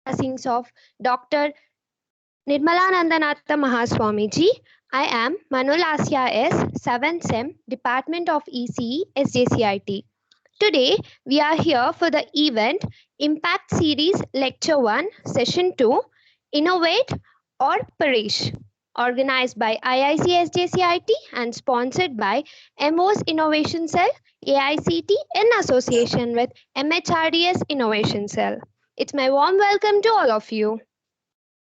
passings of Dr. Nirmalanandanatha Mahaswamiji. I am Manol Asya S, 7th SEM, Department of ECE, SJCIT. Today, we are here for the event Impact Series Lecture 1, Session 2, Innovate or Perish, organized by IIC SJCIT and sponsored by MOS Innovation Cell, AICTE in association with MHRDS Innovation Cell. It's my warm welcome to all of you.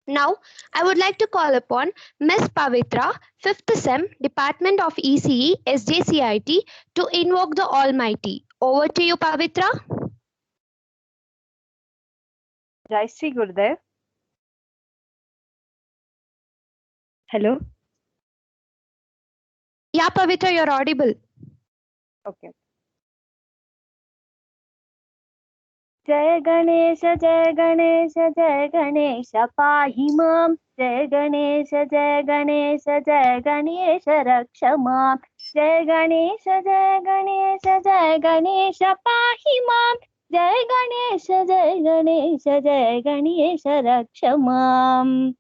Now, I would like to call upon Ms. Pavitra, 5th SEM, Department of ECE, SJCIT, to invoke the Almighty. Over to you, Pavitra. Jai Shri Gurudev. Hello? Yeah, Pavitra, you're audible. Okay. Jai Ganesha, Jai Ganesha, Jai Ganesha, Pahi Mam. Jai Ganesha, Jai Ganesha, Jai Ganesha, Raksha Mam. Jai Ganesha, Jai Ganesha, Jai Ganesha, Pahi Mam. Jai Ganesha, Jai Ganesha, Jai Ganesha, Raksha Mam.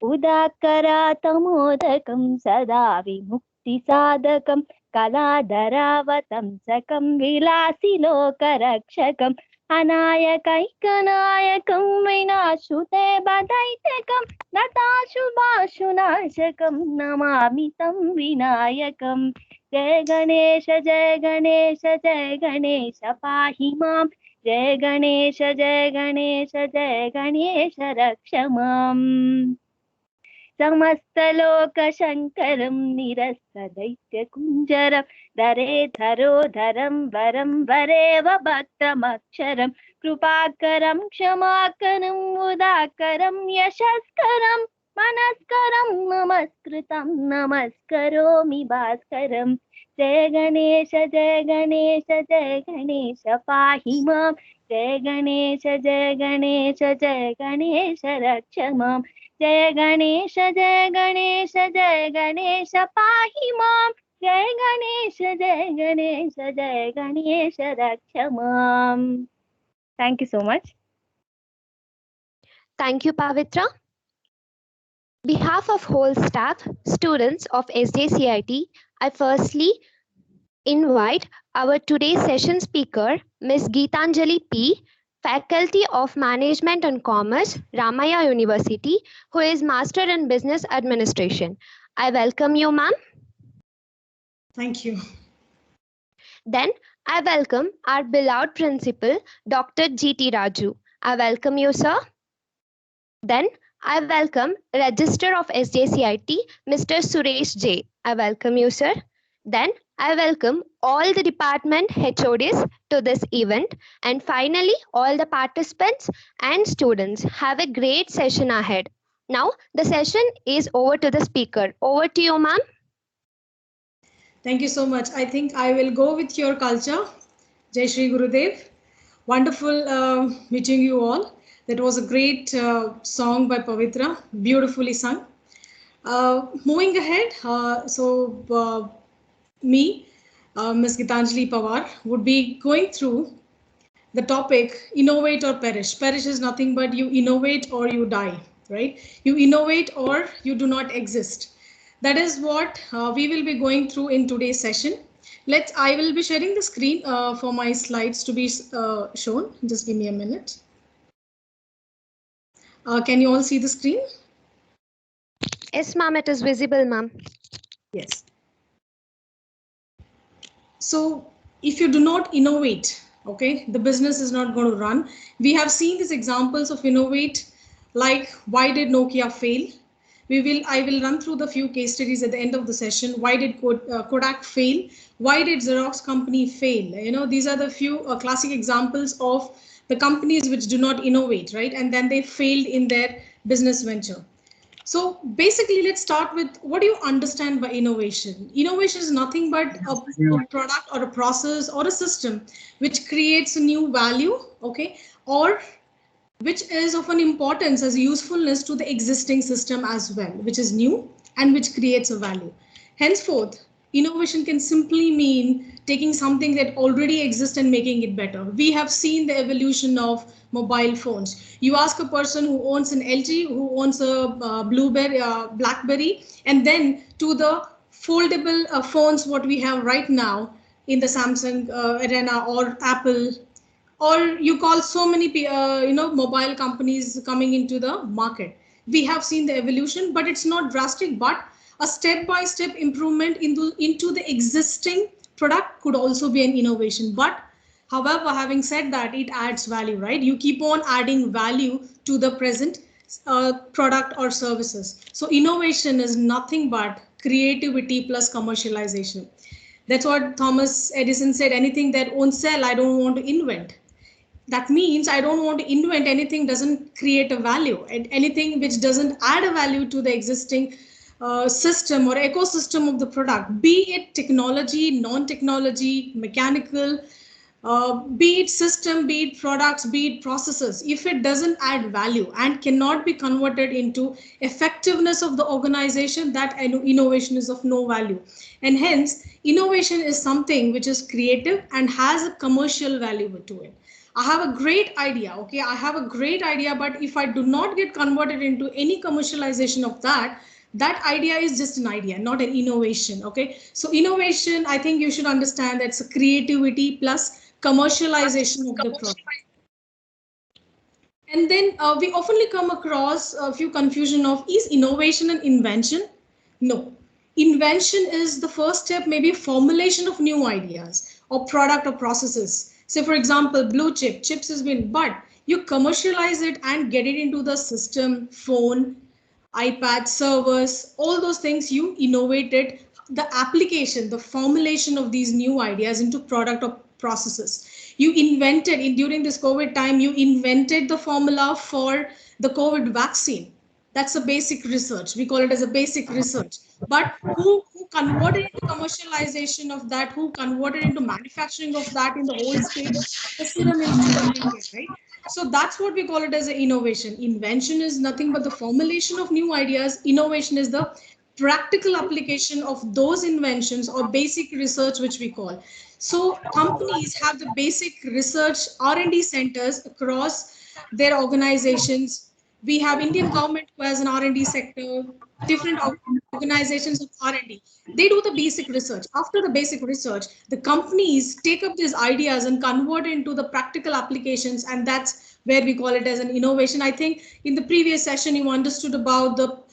Udakaratamodakam sada vimukti sadakam kaladharavatam sakam vilasi lokarakshakam anayakaikanayakam vinashute badaitakam natashubhashunashakam namamitam vinayakam. Jai Ganesha, Jai Ganesha, Jai Ganesha, Pahi Mam. Jai Ganesha, Jai Ganesha, Jai Ganesha, Raksha Mam. समस्तलोकशङ्करं निरस्तदैत्यकुञ्जरं धरे धरोधरं वरं वरेव भक्तमक्षरं कृपाकरं क्षमाकरं मुदाकरं यशस्करं मनस्करं नमस्कृतं नमस्करोमि भास्करं. जय गणेश, जय गणेश, जय गणेश, पाहि मां. जय गणेश, जय गणेश, जय गणेश, रक्ष मां. जय गणेश, जय गणेश, जय गणेश, पाहि मां. जय गणेश, जय गणेश, जय गणेश, रक्ष मां. Thank you so much. Thank you, Pavitra. Behalf of whole staff, students of SJCIT, I firstly invite our today's session speaker, Ms. Geetanjali P, Faculty of Management and Commerce, Ramaya University, who is Master in Business Administration. I welcome you, ma'am. Thank you. Then I welcome our beloved principal, Dr. G.T. Raju. I welcome you, sir. Then I welcome Register of SJCIT, Mr. Suresh J. I welcome you, sir. Then I welcome all the department HODs to this event. And finally, all the participants and students. Have a great session ahead. Now, the session is over to the speaker. Over to you, ma'am. Thank you so much. I think I will go with your culture. Jai Shri Gurudev. Wonderful meeting you all. That was a great song by Pavitra, beautifully sung. Moving ahead, me, Ms. Geetanjali Pawar, would be going through the topic innovate or perish. Perish is nothing but you innovate or you die, right? You innovate or you do not exist. That is what we will be going through in today's session. I will be sharing the screen for my slides to be shown. Just give me a minute. Can you all see the screen? Yes, ma'am, it is visible, ma'am. Yes. So if you do not innovate, okay, the business is not going to run. We have seen these examples of innovate, like why did Nokia fail? I will run through the few case studies at the end of the session. Why did Kodak fail? Why did Xerox company fail? You know, these are the few classic examples of the companies which do not innovate, right? And then they failed in their business venture. So basically, let's start with what do you understand by innovation? Innovation is nothing but a product or a process or a system which creates a new value, okay, or which is of an importance as a usefulness to the existing system as well, which is new and which creates a value. Henceforth, innovation can simply mean taking something that already exists and making it better. We have seen the evolution of mobile phones. You ask a person who owns an LG, who owns a BlackBerry, and then to the foldable phones what we have right now in the Samsung arena or Apple, or you call so many mobile companies coming into the market. We have seen the evolution, but it's not drastic, but a step by step improvement into the existing product could also be an innovation. But however, having said that, it adds value, right? You keep on adding value to the present product or services. So innovation is nothing but creativity plus commercialization. That's what Thomas Edison said, anything that won't sell, I don't want to invent. That means I don't want to invent anything doesn't create a value, and anything which doesn't add a value to the existing system or ecosystem of the product, be it technology, non-technology, mechanical, be it system, be it products, be it processes. If it doesn't add value and cannot be converted into effectiveness of the organization, that innovation is of no value. And hence, innovation is something which is creative and has a commercial value to it. I have a great idea, okay? I have a great idea, but if I do not get converted into any commercialization of that, that idea is just an idea, not an innovation, okay? So innovation, I think you should understand that's a creativity plus commercialization of the product. And then we often come across a few confusion of, is innovation an invention? No. Invention is the first step, maybe formulation of new ideas or product or processes. Say, for example, blue chips has been, but you commercialize it and get it into the system, phone, iPad, servers, all those things. You innovated the application, the formulation of these new ideas into product or processes. You invented, during this COVID time, you invented the formula for the COVID vaccine. That's a basic research. We call it as a basic research. But who converted into commercialization of that? Who converted into manufacturing of that in the whole state? The Serum Institute of India, right? So that's what we call it as an innovation. Invention is nothing but the formulation of new ideas. Innovation is the practical application of those inventions or basic research, which we call. So companies have the basic research R&D centers across their organizations. We have Indian government who has an R&D sector, different organizations of R&D. They do the basic research. After the basic research, the companies take up these ideas and convert it into the practical applications, and that's where we call it as an innovation. I think in the previous session you understood about the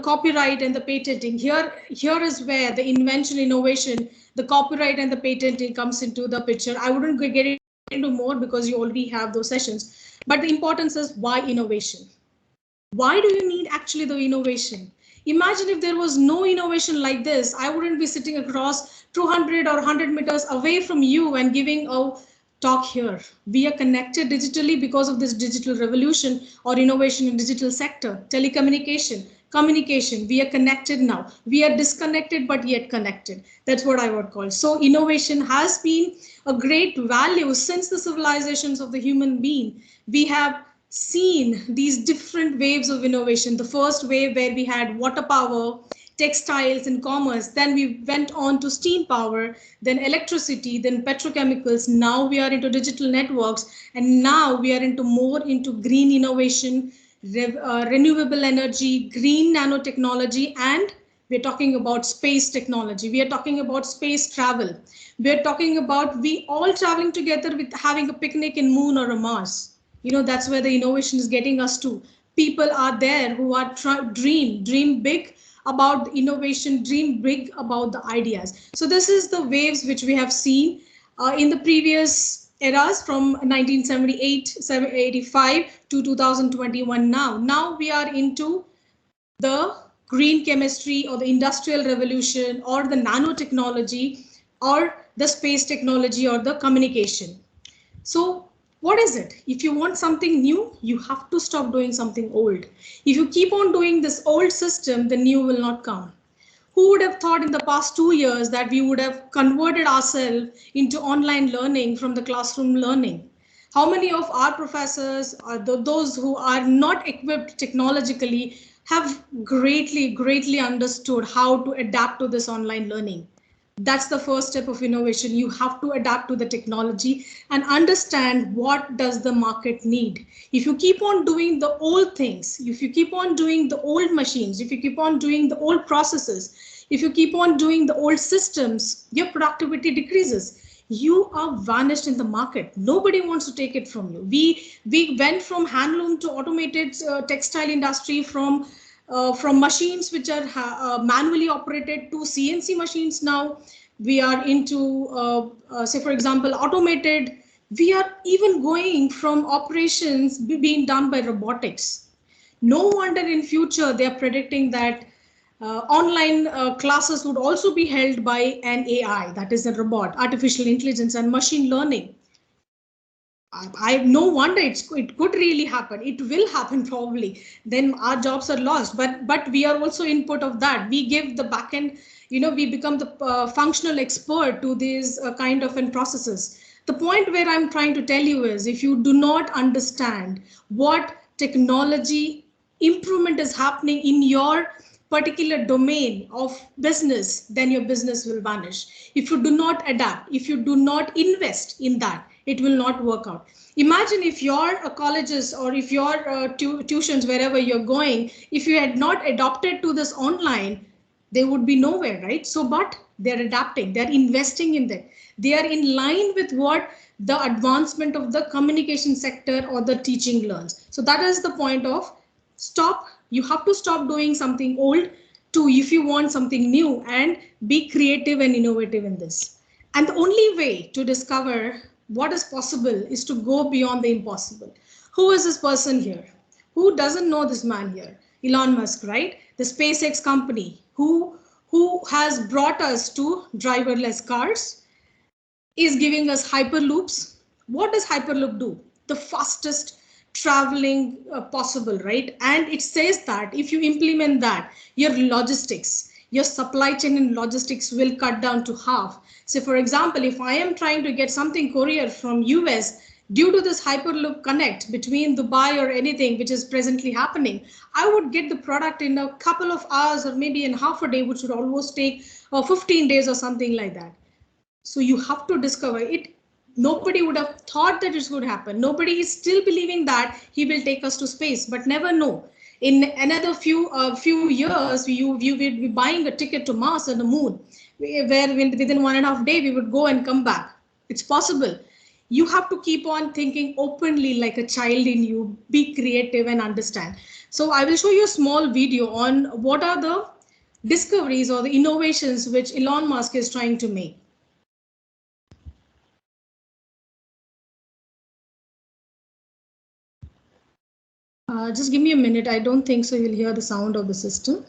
copyright and the patenting. Here is where the invention, innovation, the copyright and the patenting comes into the picture. I wouldn't get into more because you already have those sessions, but the importance is why innovation. Why do you need actually the innovation? Imagine if there was no innovation like this, I wouldn't be sitting across 200 or 100 meters away from you and giving a talk here. We are connected digitally because of this digital revolution or innovation in digital sector, telecommunication, communication. We are connected now. We are disconnected, but yet connected. That's what I would call. So innovation has been a great value since the civilizations of the human being. We have seen these different waves of innovation. The first wave where we had water power, textiles and commerce, then we went on to steam power, then electricity, then petrochemicals. Now we are into digital networks, and now we are into green innovation, renewable energy, green nanotechnology, and we're talking about space technology. We are talking about space travel. We're talking about we all traveling together with having a picnic in Moon or a Mars. That's where the innovation is getting us to. People are there who are dream big about innovation, dream big about the ideas. So this is the waves which we have seen in the previous eras from 1978, 85 to 2021 now. Now we are into the green chemistry or the industrial revolution or the nanotechnology or the space technology or the communication. So what is it? If you want something new, you have to stop doing something old. If you keep on doing this old system, the new will not come. Who would have thought in the past 2 years that we would have converted ourselves into online learning from the classroom learning? How many of our professors, or those who are not equipped technologically, have greatly understood how to adapt to this online learning? That's the first step of innovation. You have to adapt to the technology and understand what does the market need. If you keep on doing the old things, if you keep on doing the old machines, if you keep on doing the old processes, if you keep on doing the old systems, your productivity decreases. You are vanished in the market. Nobody wants to take it from you. We went from handloom to automated textile industry, from machines which are manually operated to CNC machines now. We are into, say, for example, automated. We are even going from operations being done by robotics. No wonder in future they are predicting that online classes would also be held by an AI, that is a robot, artificial intelligence and machine learning. I no wonder it could really happen. It will happen probably. Then our jobs are lost. But we are also input of that. We give the backend. We become the functional expert to these kind of processes. The point where I'm trying to tell you is, if you do not understand what technology improvement is happening in your particular domain of business, then your business will vanish. If you do not adapt, if you do not invest in that, it will not work out. Imagine if your colleges or if your tuitions, wherever you're going, if you had not adopted to this online, they would be nowhere, right? So, but they're adapting, they're investing in that. They are in line with what the advancement of the communication sector or the teaching learns. So that is the point of stop. You have to stop doing something old to, if you want something new, and be creative and innovative in this. And the only way to discover what is possible is to go beyond the impossible. Who is this person here? Who doesn't know this man here? Elon Musk, right? The SpaceX company who has brought us to driverless cars, is giving us hyperloops. What does hyperloop do? The fastest traveling possible, right? And it says that if you implement that, your logistics, your supply chain and logistics will cut down to half. So for example, if I am trying to get something courier from US, due to this hyperloop connect between Dubai or anything which is presently happening, I would get the product in a couple of hours or maybe in half a day, which would almost take 15 days or something like that. So you have to discover it. Nobody would have thought that it would happen. Nobody is still believing that he will take us to space, but never know. In another few years, you will be buying a ticket to Mars and the moon, where within 1.5 days we would go and come back. It's possible. You have to keep on thinking openly like a child in you, be creative and understand. So I will show you a small video on what are the discoveries or the innovations which Elon Musk is trying to make. Just give me a minute. I don't think so you'll hear the sound of the system.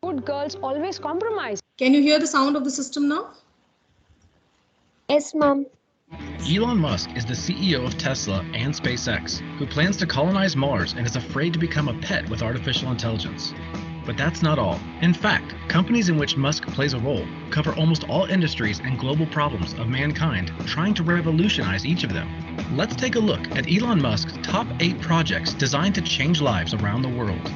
Good girls always compromise. Can you hear the sound of the system now? Yes, ma'am. Elon Musk is the CEO of Tesla and SpaceX, who plans to colonize Mars and is afraid to become a pet with artificial intelligence. But that's not all. In fact, companies in which Musk plays a role cover almost all industries and global problems of mankind, trying to revolutionize each of them. Let's take a look at Elon Musk's top 8 projects designed to change lives around the world.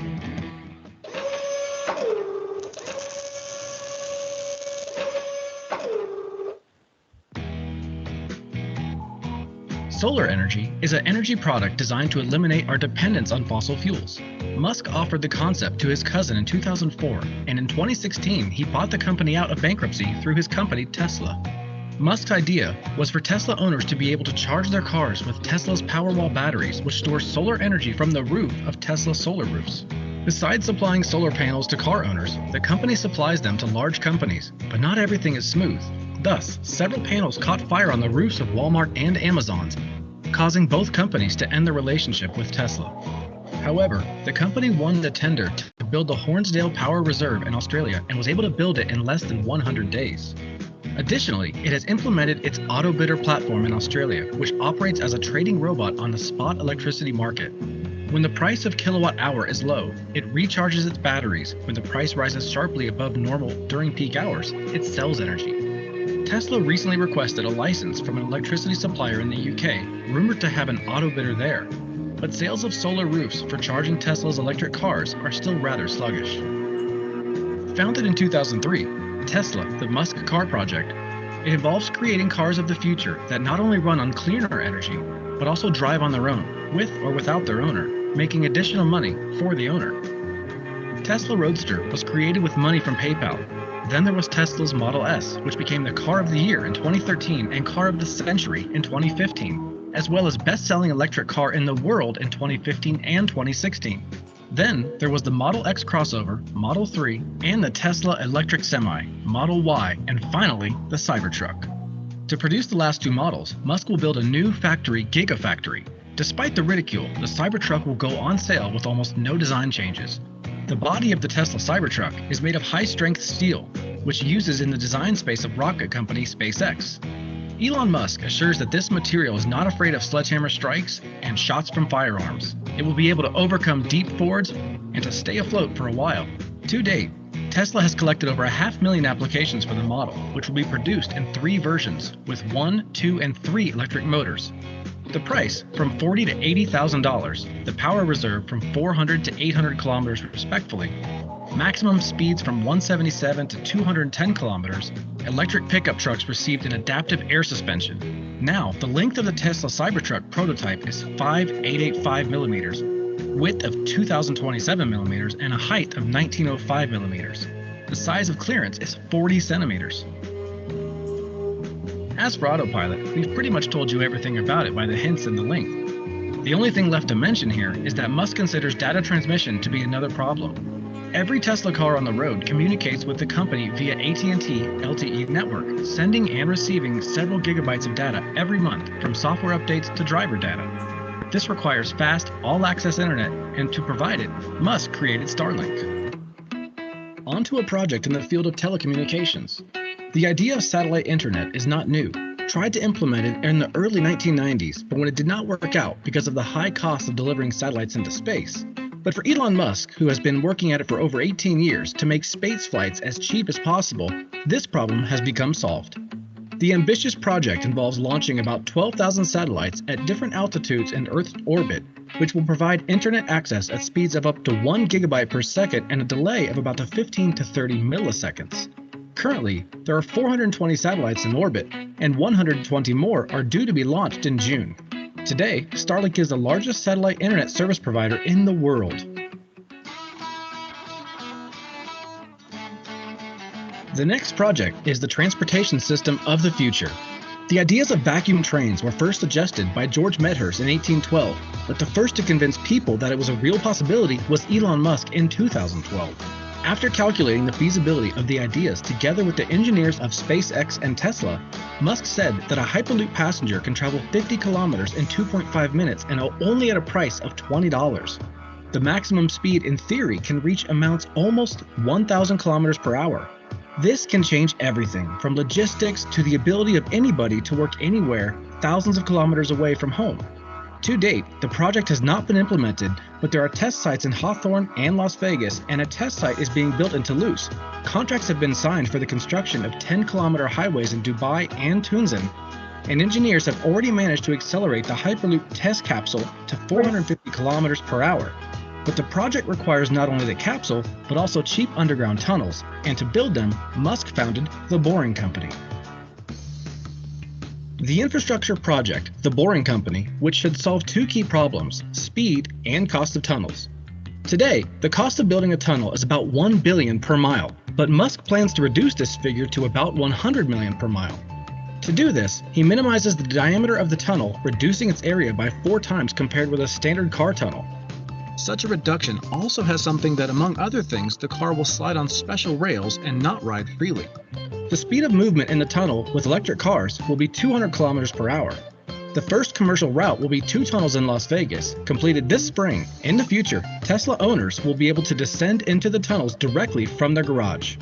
Solar energy is an energy product designed to eliminate our dependence on fossil fuels. Musk offered the concept to his cousin in 2004, and in 2016 he bought the company out of bankruptcy through his company Tesla. Musk's idea was for Tesla owners to be able to charge their cars with Tesla's Powerwall batteries, which store solar energy from the roof of Tesla solar roofs. Besides supplying solar panels to car owners, the company supplies them to large companies, but not everything is smooth. Thus, several panels caught fire on the roofs of Walmart and Amazon's, causing both companies to end their relationship with Tesla. However, the company won the tender to build the Hornsdale Power Reserve in Australia and was able to build it in less than 100 days. Additionally, it has implemented its AutoBidder platform in Australia, which operates as a trading robot on the spot electricity market. When the price of kilowatt hour is low, it recharges its batteries. When the price rises sharply above normal during peak hours, it sells energy. Tesla recently requested a license from an electricity supplier in the UK, rumored to have an auto bidder there. But sales of solar roofs for charging Tesla's electric cars are still rather sluggish. Founded in 2003, Tesla, the Musk Car Project, it involves creating cars of the future that not only run on cleaner energy, but also drive on their own, with or without their owner, making additional money for the owner. Tesla Roadster was created with money from PayPal. Then there was Tesla's Model S, which became the car of the year in 2013 and car of the century in 2015, as well as best-selling electric car in the world in 2015 and 2016. Then there was the Model X crossover, Model 3, and the Tesla electric semi, Model Y, and finally, the Cybertruck. To produce the last two models, Musk will build a new factory, Gigafactory. Despite the ridicule, the Cybertruck will go on sale with almost no design changes. The body of the Tesla Cybertruck is made of high-strength steel, which uses in the design space of rocket company SpaceX. Elon Musk assures that this material is not afraid of sledgehammer strikes and shots from firearms. It will be able to overcome deep fords and to stay afloat for a while. To date, Tesla has collected over 500,000 applications for the model, which will be produced in 3 versions with 1, 2, and 3 electric motors. The price from $40,000 to $80,000, the power reserve from 400 to 800 kilometers respectively, maximum speeds from 177 to 210 kilometers, electric pickup trucks received an adaptive air suspension. Now, the length of the Tesla Cybertruck prototype is 5,885 millimeters, width of 2,027 millimeters, and a height of 1,905 millimeters. The size of clearance is 40 centimeters. As for Autopilot, we've pretty much told you everything about it by the hints and the length. The only thing left to mention here is that Musk considers data transmission to be another problem. Every Tesla car on the road communicates with the company via AT&T LTE network, sending and receiving several gigabytes of data every month, from software updates to driver data. This requires fast, all-access internet, and to provide it, Musk created Starlink. Onto a project in the field of telecommunications. The idea of satellite internet is not new. Tried to implement it in the early 1990s, but when it did not work out because of the high cost of delivering satellites into space. But for Elon Musk, who has been working at it for over 18 years to make space flights as cheap as possible, this problem has become solved. The ambitious project involves launching about 12,000 satellites at different altitudes in Earth's orbit, which will provide internet access at speeds of up to 1 gigabyte per second and a delay of about 15 to 30 milliseconds. Currently, there are 420 satellites in orbit, and 120 more are due to be launched in June. Today, Starlink is the largest satellite internet service provider in the world. The next project is the transportation system of the future. The ideas of vacuum trains were first suggested by George Medhurst in 1812, but the first to convince people that it was a real possibility was Elon Musk in 2012. After calculating the feasibility of the ideas together with the engineers of SpaceX and Tesla, Musk said that a Hyperloop passenger can travel 50 kilometers in 2.5 minutes and only at a price of $20. The maximum speed in theory can reach amounts almost 1,000 kilometers per hour. This can change everything from logistics to the ability of anybody to work anywhere thousands of kilometers away from home. To date, the project has not been implemented, but there are test sites in Hawthorne and Las Vegas, and a test site is being built in Toulouse. Contracts have been signed for the construction of 10-kilometer highways in Dubai and Tunisia, and engineers have already managed to accelerate the Hyperloop test capsule to 450 kilometers per hour. But the project requires not only the capsule, but also cheap underground tunnels, and to build them, Musk founded the Boring Company. The infrastructure project, the Boring Company, which should solve 2 key problems, speed and cost of tunnels. Today, the cost of building a tunnel is about $1 billion per mile, but Musk plans to reduce this figure to about $100 million per mile. To do this, he minimizes the diameter of the tunnel, reducing its area by 4 times compared with a standard car tunnel. Such a reduction also has something that, among other things, the car will slide on special rails and not ride freely. The speed of movement in the tunnel with electric cars will be 200 kilometers per hour. The first commercial route will be 2 tunnels in Las Vegas, completed this spring. In the future, Tesla owners will be able to descend into the tunnels directly from their garage.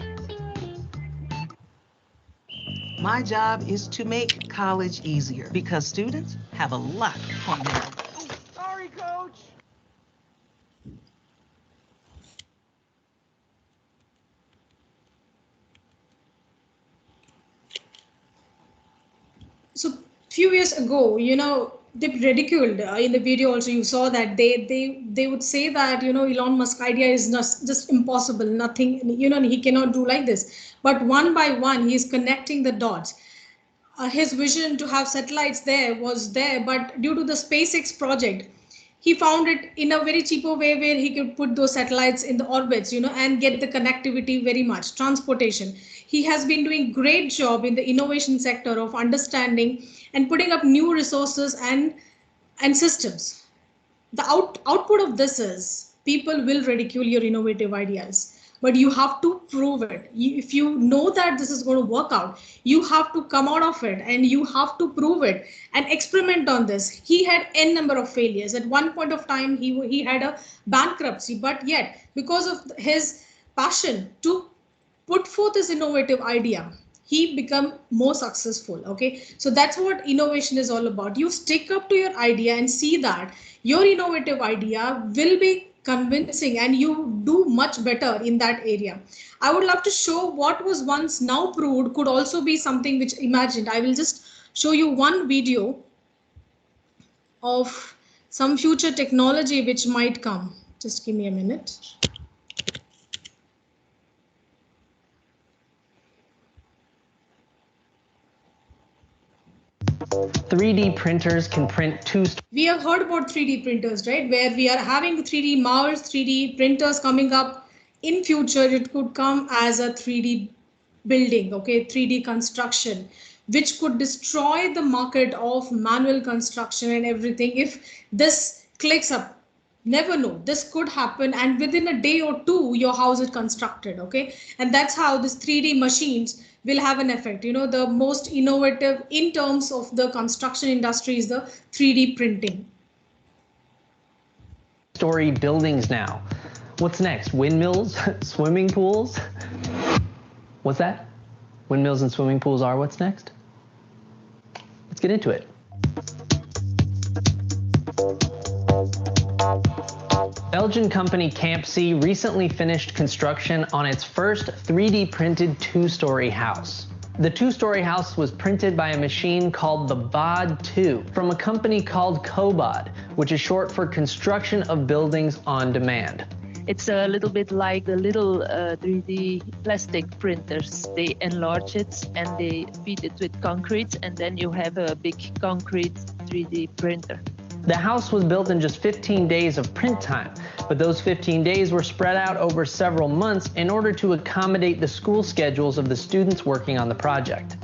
My job is to make college easier because students have a lot on their. Sorry, Coach. few years ago, they ridiculed in the video also. You saw that they would say that Elon Musk idea is just impossible, nothing, he cannot do like this. But one by one, he is connecting the dots. His vision to have satellites there was there, but due to the SpaceX project, he found it in a very cheaper way where he could put those satellites in the orbits, and get the connectivity very much, transportation. He has been doing great job in the innovation sector of understanding and putting up new resources and systems. The output of this is people will ridicule your innovative ideas, but you have to prove it. If you know that this is going to work out, you have to come out of it and you have to prove it and experiment on this. He had n number of failures. At one point of time, he had a bankruptcy, but yet because of his passion to put forth his innovative idea, he become more successful. Okay, so that's what innovation is all about. You stick up to your idea and see that your innovative idea will be convincing and you do much better in that area. I would love to show what was once now proved could also be something which imagined. I will just show you one video of some future technology which might come. Just give me a minute. 3D printers can print We have heard about 3D printers, right? Where we are having 3D Mars, 3D printers coming up. In future, it could come as a 3D building, okay, 3D construction, which could destroy the market of manual construction and everything. If this clicks up, never know, this could happen, and within a day or two, your house is constructed, okay? And that's how this 3D machines will have an effect. The most innovative in terms of the construction industry is the 3D printing. Story buildings now. What's next? Windmills? Swimming pools? What's that? Windmills and swimming pools are what's next? Let's get into it. Belgian company CAMPC recently finished construction on its first 3D printed two-story house. The two-story house was printed by a machine called the BOD2 from a company called COBOD, which is short for Construction of Buildings on Demand. It's a little bit like the little 3D plastic printers. They enlarge it and they feed it with concrete, and then you have a big concrete 3D printer. The house was built in just 15 days of print time, but those 15 days were spread out over several months in order to accommodate the school schedules of the students working on the project.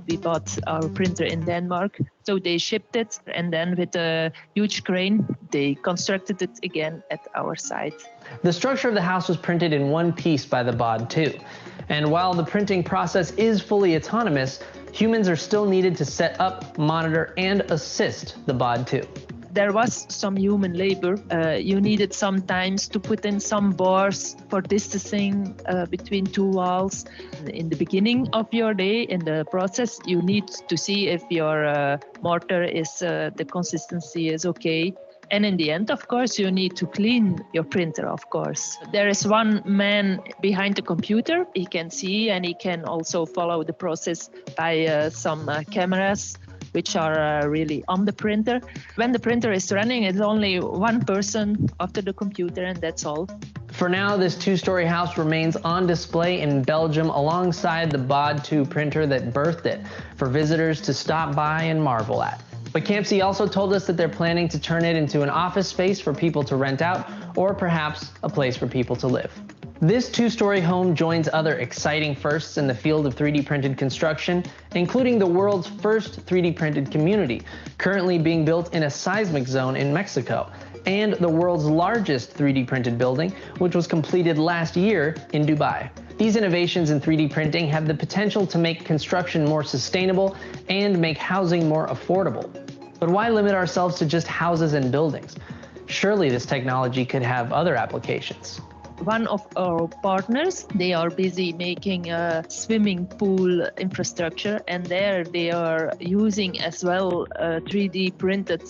We bought our printer in Denmark, so they shipped it, and then with a huge crane, they constructed it again at our site. The structure of the house was printed in one piece by the BOD2, and while the printing process is fully autonomous, humans are still needed to set up, monitor, and assist the BOD2. There was some human labor. You needed sometimes to put in some bars for distancing between two walls. In the beginning of your day, in the process, you need to see if your mortar is, the consistency is okay. And in the end, of course, you need to clean your printer, of course. There is one man behind the computer. He can see and he can also follow the process by some cameras, which are really on the printer. When the printer is running, it's only one person after the computer, and that's all. For now, this two-story house remains on display in Belgium alongside the BOD2 printer that birthed it for visitors to stop by and marvel at. But CAMPC also told us that they're planning to turn it into an office space for people to rent out, or perhaps a place for people to live. This two-story home joins other exciting firsts in the field of 3D printed construction, including the world's first 3D printed community, currently being built in a seismic zone in Mexico, and the world's largest 3D printed building, which was completed last year in Dubai. These innovations in 3D printing have the potential to make construction more sustainable and make housing more affordable. But why limit ourselves to just houses and buildings? Surely this technology could have other applications. One of our partners, they are busy making a swimming pool infrastructure, and there they are using as well 3D printed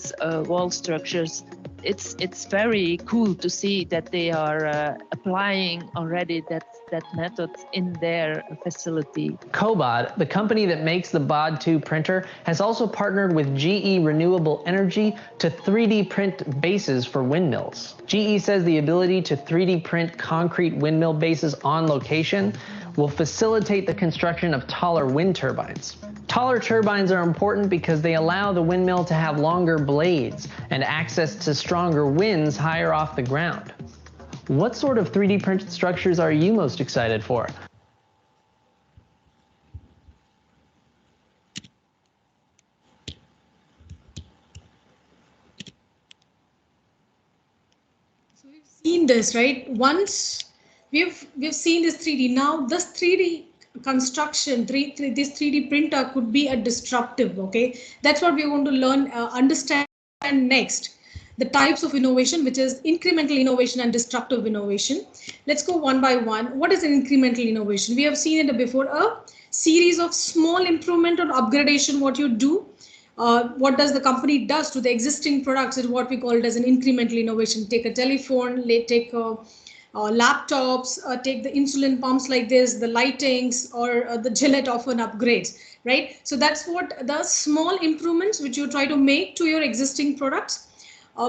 wall structures it's very cool to see that they are applying already that method in their facility. Cobot, the company that makes the BOD2 printer, has also partnered with GE Renewable Energy to 3D print bases for windmills. GE says the ability to 3D print concrete windmill bases on location will facilitate the construction of taller wind turbines. Taller turbines are important because they allow the windmill to have longer blades and access to stronger winds higher off the ground. What sort of 3D printed structures are you most excited for? So we've seen this, right? Once we've seen this 3D. Now this 3D construction, this 3D printer could be a disruptive. Okay, that's what we're going to learn, understand next. The types of innovation, which is incremental innovation and disruptive innovation. Let's go one by one. What is an incremental innovation? We have seen it before, a series of small improvement or upgradation, what you do. What does the company does to the existing products is what we call it as an incremental innovation. Take a telephone, take laptops, take the insulin pumps like this, the lightings, or the Gillette often upgrades, right? So that's what the small improvements which you try to make to your existing products.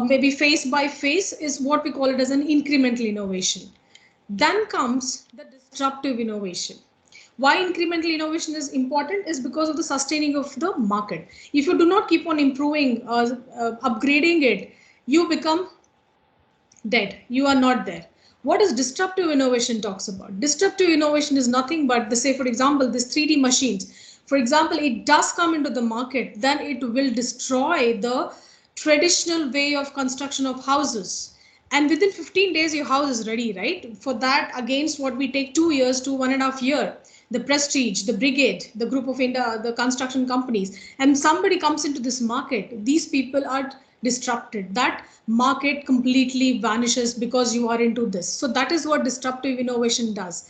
Maybe phase by phase is what we call it as an incremental innovation. Then comes the disruptive innovation. Why incremental innovation is important is because of the sustaining of the market. If you do not keep on improving, upgrading it, you become dead. You are not there. What is disruptive innovation talks about? Disruptive innovation is nothing but, say for example, this 3D machines. For example, it does come into the market, then it will destroy the traditional way of construction of houses, and within 15 days your house is ready, right? For that, against what we take 2 years to 1.5 years, the Prestige, the Brigade, the group of the construction companies, and somebody comes into this market, these people are disrupted. That market completely vanishes because you are into this. So that is what disruptive innovation does.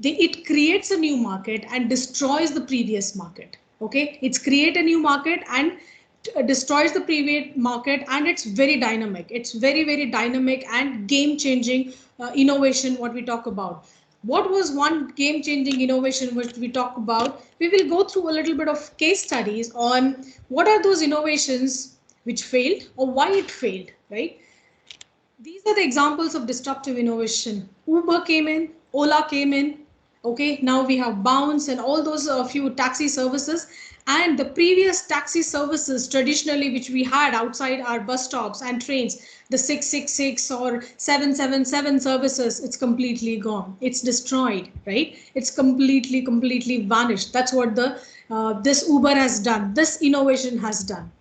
It creates a new market and destroys the previous market. Okay, it's create a new market and destroys the previous market, and it's very dynamic. It's very, very dynamic and game-changing innovation what we talk about. What was one game-changing innovation which we talk about? We will go through a little bit of case studies on what are those innovations which failed or why it failed, right? These are the examples of disruptive innovation. Uber came in, Ola came in. Okay, now we have Bounce and all those few taxi services. And the previous taxi services traditionally which we had outside our bus stops and trains, the 666 or 777 services, it's completely gone. It's destroyed, right? It's completely vanished. That's what the this Uber has done. This innovation has done.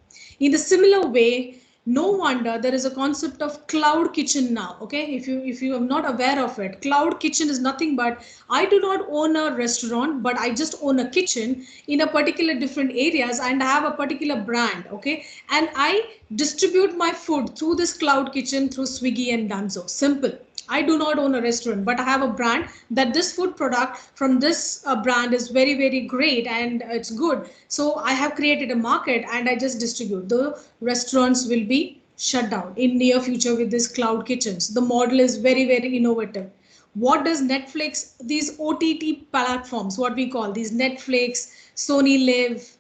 In the similar way, no wonder there is a concept of cloud kitchen now. Okay, if you are not aware of it, cloud kitchen is nothing but I do not own a restaurant, but I just own a kitchen in a particular different areas and I have a particular brand. Okay, and I distribute my food through this cloud kitchen through Swiggy and Dunzo. Simple. I do not own a restaurant, but I have a brand that this food product from this brand is very, very great and it's good. So I have created a market and I just distribute. The restaurants will be shut down in near future with these cloud kitchens. The model is very, very innovative. What does Netflix, these OTT platforms, what we call these Netflix, Sony Live,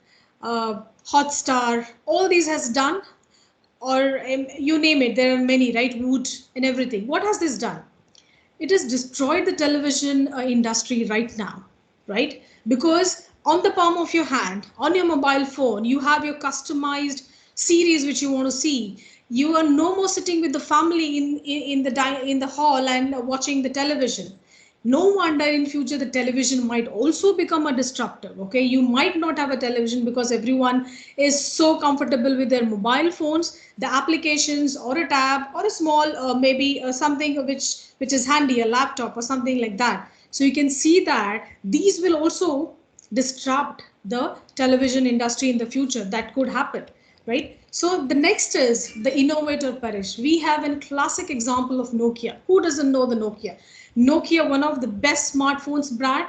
Hotstar, all these has done? Or you name it, there are many, right? Wood and everything. What has this done? It has destroyed the television industry right now, right? Because on the palm of your hand, on your mobile phone, you have your customized series which you want to see. You are no more sitting with the family in the hall and watching the television. No wonder in future the television might also become a disruptive. Okay, you might not have a television because everyone is so comfortable with their mobile phones, the applications or a tab or a small maybe something which is handy, a laptop or something like that. So you can see that these will also disrupt the television industry in the future. That could happen, right? So the next is the innovator perish. We have a classic example of Nokia. Who doesn't know the Nokia? Nokia, one of the best smartphones brand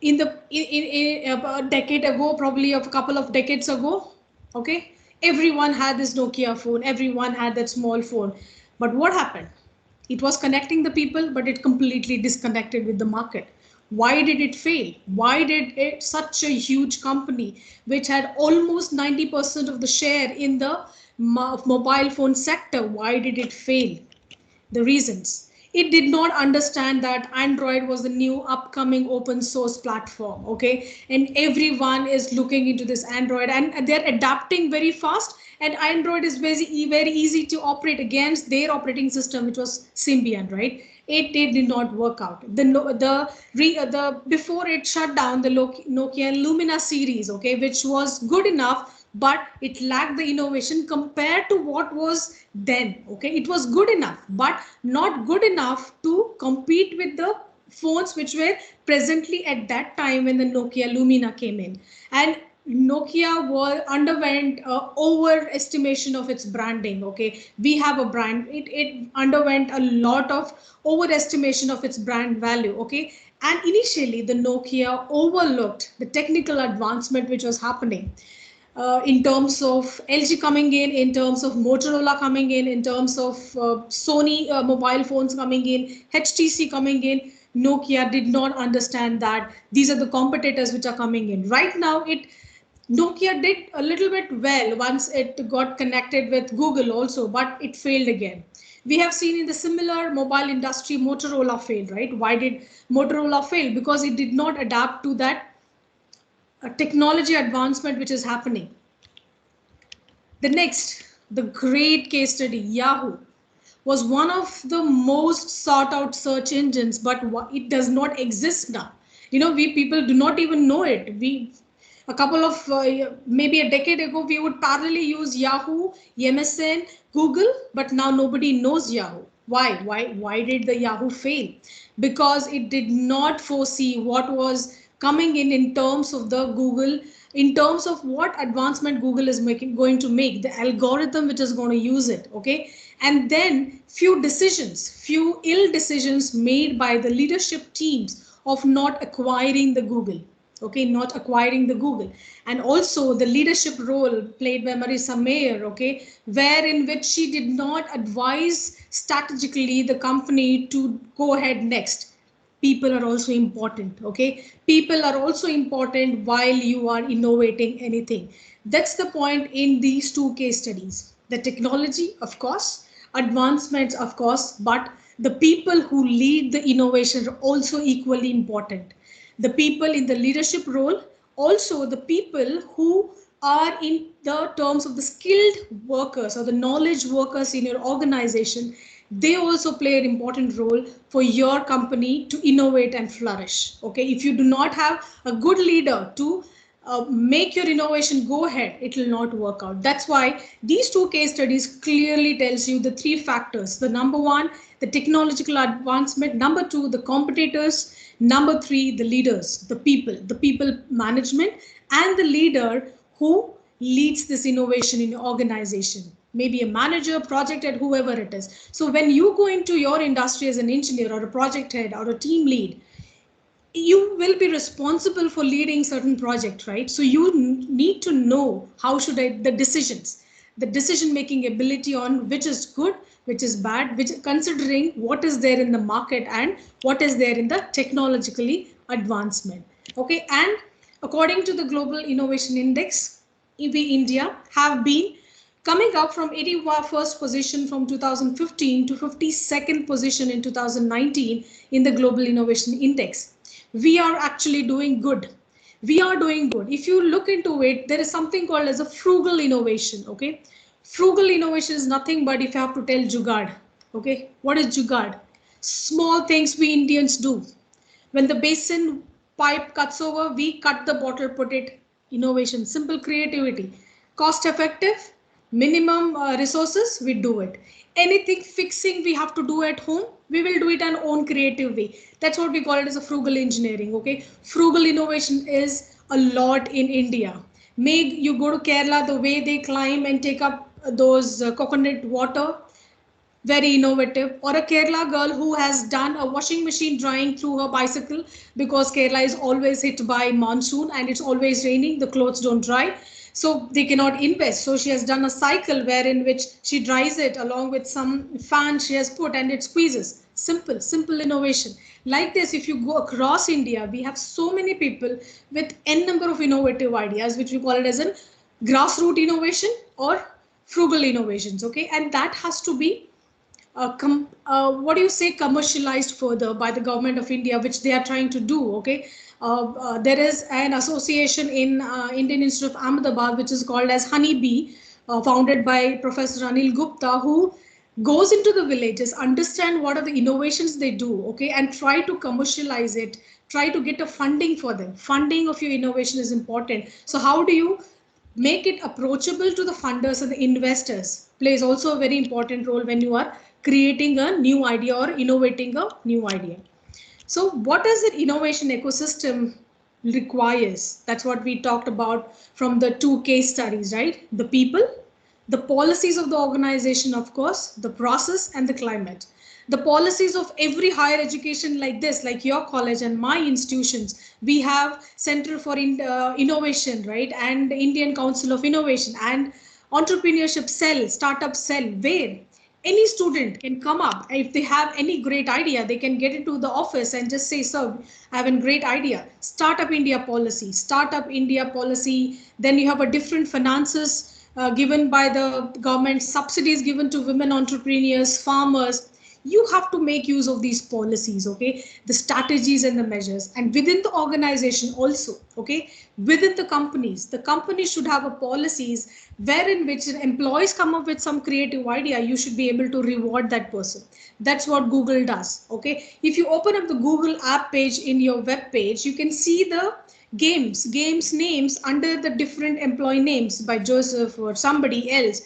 in a decade ago, probably a couple of decades ago. Okay, Everyone had this Nokia phone. Everyone had that small phone. But what happened? It was connecting the people, but it completely disconnected with the market. Why did it fail? Why did it, such a huge company, which had almost 90% of the share in the mobile phone sector, why did it fail? The reasons. It did not understand that Android was the new upcoming open source platform, okay? And everyone is looking into this Android and they're adapting very fast. And Android is very easy to operate against their operating system, which was Symbian, right? It did not work out. The before it shut down the Nokia Lumina series, okay, which was good enough, but it lacked the innovation compared to what was then. Okay, it was good enough, but not good enough to compete with the phones which were presently at that time when the Nokia Lumina came in. And Nokia underwent overestimation of its branding. Okay, we have a brand. It underwent a lot of overestimation of its brand value. Okay, and initially the Nokia overlooked the technical advancement which was happening. In terms of LG coming in terms of Motorola coming in terms of Sony mobile phones coming in, HTC coming in, Nokia did not understand that these are the competitors which are coming in. Right now, Nokia did a little bit well once it got connected with Google also, but it failed again. We have seen in the similar mobile industry, Motorola failed, right? Why did Motorola fail? Because it did not adapt to that technology advancement which is happening. The great case study, Yahoo, was one of the most sought out search engines, but it does not exist now. You know, we people do not even know it. A couple of maybe a decade ago, we would parallelly use Yahoo, MSN, Google, but now nobody knows Yahoo. Why did the Yahoo fail? Because it did not foresee what was coming in terms of the Google, in terms of what advancement Google is going to make, the algorithm which is going to use it, okay? And then few ill decisions made by the leadership teams of not acquiring the Google, okay, not acquiring the Google. And also the leadership role played by Marissa Mayer, okay, wherein which she did not advise strategically the company to go ahead next. People are also important, okay? People are also important while you are innovating anything. That's the point in these two case studies. The technology, of course, advancements, of course, but the people who lead the innovation are also equally important. The people in the leadership role, also the people who are in the terms of the skilled workers or the knowledge workers in your organization, they also play an important role for your company to innovate and flourish. Okay, if you do not have a good leader to make your innovation go ahead, it will not work out. That's why these two case studies clearly tells you the three factors. The number one, the technological advancement. Number two, the competitors. Number three, the leaders, the people management, and the leader who leads this innovation in your organization. Maybe a manager, project head, whoever it is. So when you go into your industry as an engineer or a project head or a team lead, you will be responsible for leading certain project, right? So you need to know how should the decision-making ability on which is good, which is bad, which considering what is there in the market and what is there in the technologically advancement. Okay, and according to the Global Innovation Index, we India have been coming up from 81st position from 2015 to 52nd position in 2019 in the Global Innovation Index. We are actually doing good. We are doing good. If you look into it, there is something called as a frugal innovation, okay? Frugal innovation is nothing but if you have to tell jugaad, okay? What is jugaad? Small things we Indians do. When the basin pipe cuts over, we cut the bottle, put it, innovation, simple creativity. Cost effective, minimum resources, we do it. Anything fixing we have to do at home, we will do it in our own creative way. That's what we call it as a frugal engineering, okay? Frugal innovation is a lot in India. You go to Kerala, the way they climb and take up those coconut water, very innovative. Or a Kerala girl who has done a washing machine drying through her bicycle because Kerala is always hit by monsoon and it's always raining, the clothes don't dry. So they cannot invest. So she has done a cycle wherein which she dries it along with some fan she has put and it squeezes. Simple innovation. Like this, if you go across India, we have so many people with n number of innovative ideas, which we call it as a grassroots innovation or frugal innovations. Okay, and that has to be what do you say, commercialized further by the government of India, which they are trying to do. Okay, there is an association in Indian Institute of Ahmedabad, which is called as Honeybee, founded by Professor Anil Gupta, who goes into the villages, understand what are the innovations they do, okay, and try to commercialize it, try to get a funding for them. Funding of your innovation is important. So how do you make it approachable to the funders and the investors plays also a very important role when you are creating a new idea or innovating a new idea. So what does the innovation ecosystem requires? That's what we talked about from the two case studies, right? The people, the policies of the organization, of course, the process and the climate. The policies of every higher education like this, like your college and my institutions, we have Center for Innovation, right? And Indian Council of Innovation and entrepreneurship cell, startup cell, where any student can come up. If they have any great idea, they can get into the office and just say, sir, I have a great idea. Startup India policy. Then you have a different finances given by the government, subsidies given to women entrepreneurs, farmers. You have to make use of these policies, okay, the strategies and the measures. And within the organization also, okay, within the companies should have a policies wherein which employees come up with some creative idea, you should be able to reward that person. That's what Google does, okay. If you open up the Google app page in your web page, you can see the games names under the different employee names by Joseph or somebody else.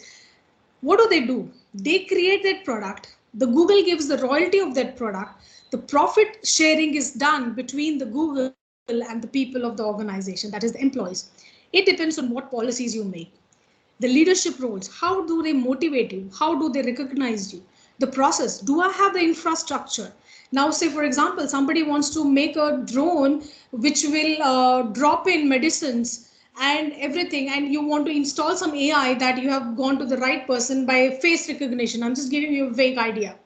What do? They create that product. The Google gives the royalty of that product. The profit sharing is done between the Google and the people of the organization, that is the employees. It depends on what policies you make. The leadership roles, how do they motivate you? How do they recognize you? The process, do I have the infrastructure? Now, say, for example, somebody wants to make a drone which will drop in medicines and everything, and you want to install some AI that you have gone to the right person by face recognition. I'm just giving you a vague idea.